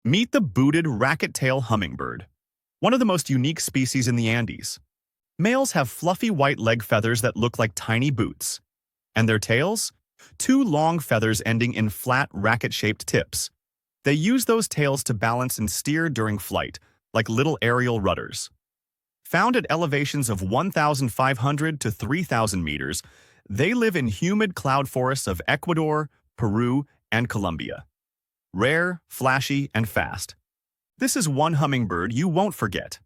Meet the booted racket-tail hummingbird, one of the most unique species in the Andes. Males have fluffy white leg feathers that look like tiny boots, and their tails? Two long feathers ending in flat, racket-shaped tips. They use those tails to balance and steer during flight, like little aerial rudders. Found at elevations of 1,500 to 3,000 meters, they live in humid cloud forests of Ecuador, Peru, and Colombia. Rare, flashy, and fast. This is one hummingbird you won't forget.